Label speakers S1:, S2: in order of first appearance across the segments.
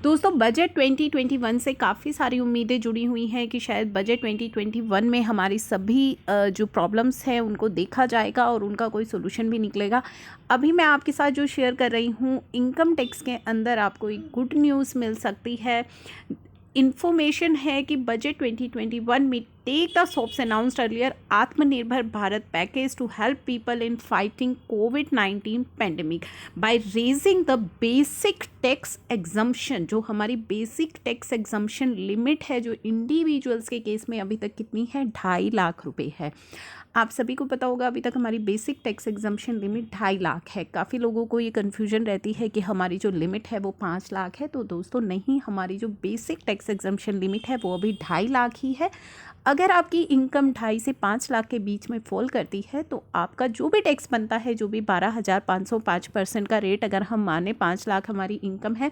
S1: दोस्तों बजट 2021 से काफ़ी सारी उम्मीदें जुड़ी हुई हैं कि शायद बजट 2021 में हमारी सभी जो प्रॉब्लम्स हैं उनको देखा जाएगा और उनका कोई सोल्यूशन भी निकलेगा। अभी मैं आपके साथ जो शेयर कर रही हूँ, इनकम टैक्स के अंदर आपको एक गुड न्यूज़ मिल सकती है। इन्फॉर्मेशन है कि बजट 2021 में take the sops announced earlier Atmanirbhar Bharat package to help people in fighting कोविड-19 pandemic by raising the basic tax exemption. जो हमारी बेसिक टैक्स एग्जम्पशन लिमिट है जो इंडिविजुअल्स के केस में अभी तक कितनी है, 2.5 लाख रुपए है। आप सभी को पता होगा अभी तक हमारी basic tax exemption limit 2.5 lakh है। काफ़ी लोगों को ये कन्फ्यूजन रहती है कि हमारी जो लिमिट है वो 5 लाख है। तो दोस्तों नहीं, हमारी जो बेसिक टैक्स एग्जम्पशन लिमिट है वो अभी 2.5 लाख ही है। अगर आपकी इनकम 2.5 से 5 लाख के बीच में फॉल करती है तो आपका जो भी टैक्स बनता है, जो भी 12,505% का रेट अगर हम माने, 5 लाख हमारी इनकम है,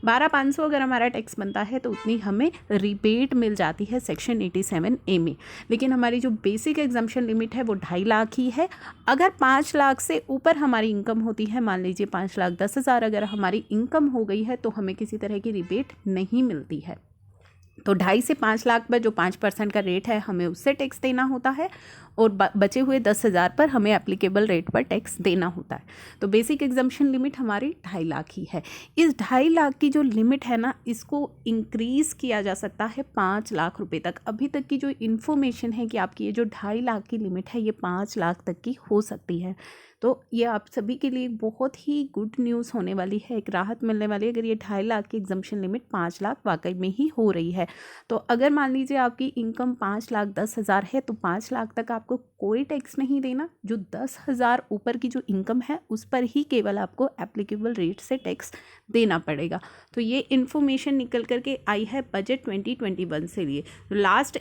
S1: 12,500 अगर हमारा टैक्स बनता है तो उतनी हमें रिबेट मिल जाती है सेक्शन 87A में। लेकिन हमारी जो बेसिक एग्जम्पशन लिमिट है वो 2.5 लाख ही है। अगर 5 लाख से ऊपर हमारी इनकम होती है, मान लीजिए 5,10,000 अगर हमारी इनकम हो गई है, तो हमें किसी तरह की रिबेट नहीं मिलती है। तो 2.5 से 5 लाख पर जो 5% का रेट है हमें उससे टैक्स देना होता है और बचे हुए 10,000 पर हमें एप्लीकेबल रेट पर टैक्स देना होता है। तो बेसिक एग्जम्पशन लिमिट हमारी 2.5 लाख ही है। इस 2.5 लाख की जो लिमिट है ना, इसको इंक्रीज़ किया जा सकता है 5 लाख रुपए तक। अभी तक की जो इन्फॉर्मेशन है कि आपकी ये जो 2.5 लाख की लिमिट है ये 5 लाख तक की हो सकती है। तो ये आप सभी के लिए बहुत ही गुड न्यूज़ होने वाली है, एक राहत मिलने वाली है अगर ये 2.5 लाख की एग्जम्पशन लिमिट 5 लाख वाकई में ही हो रही है। तो अगर मान लीजिए आपकी इनकम 5,10,000 है तो 5 लाख तक आपको कोई टैक्स नहीं देना। जो 10,000 ऊपर की जो इनकम है उस पर ही केवल आपको एप्लीकेबल रेट से टैक्स देना पड़ेगा। तो ये इन्फॉर्मेशन निकल करके आई है बजट 2021 से लिए। लास्ट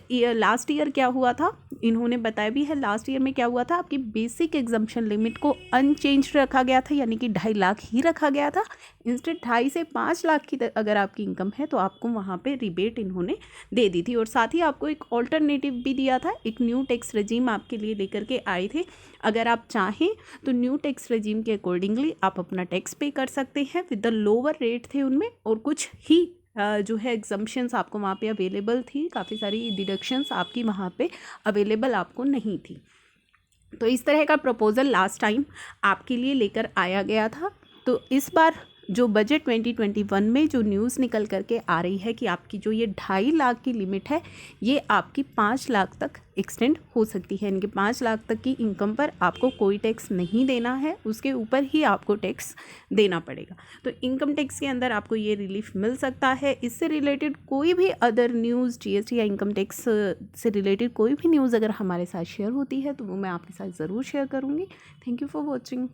S1: ईयर क्या हुआ था, इन्होंने बताया भी है। लास्ट ईयर में क्या हुआ था, आपकी बेसिक एग्जम्पशन लिमिट को अनचेंज रखा गया था, यानी कि 2.5 लाख ही रखा गया था। इंस्टेड 2.5 से 5 लाख की अगर आपकी इनकम है तो आपको वहाँ पे रिबेट इन्होंने दे दी थी। और साथ ही आपको एक ऑल्टरनेटिव भी दिया था, एक न्यू टैक्स रेजीम आपके लिए लेकर के आए थे। अगर आप चाहें तो न्यू टैक्स रेजीम के अकॉर्डिंगली आप अपना टैक्स पे कर सकते हैं विद द लोअर रेट थे उनमें, और कुछ ही जो है एग्जम्पशंस आपको वहाँ पे अवेलेबल थी। काफ़ी सारी डिडक्शंस आपकी वहाँ पे अवेलेबल आपको नहीं थी। तो इस तरह का प्रपोज़ल लास्ट टाइम आपके लिए लेकर आया गया था। तो इस बार जो बजट 2021 में जो न्यूज़ निकल करके आ रही है कि आपकी जो ये 2.5 लाख की लिमिट है ये आपकी 5 लाख तक एक्सटेंड हो सकती है। यानी कि 5 लाख तक की इनकम पर आपको कोई टैक्स नहीं देना है, उसके ऊपर ही आपको टैक्स देना पड़ेगा। तो इनकम टैक्स के अंदर आपको ये रिलीफ मिल सकता है। इससे रिलेटेड कोई भी अदर न्यूज़, जीएसटी या इनकम टैक्स से रिलेटेड कोई भी न्यूज़ अगर हमारे साथ शेयर होती है तो वो मैं आपके साथ ज़रूर शेयर करूँगी। Thank you for watching.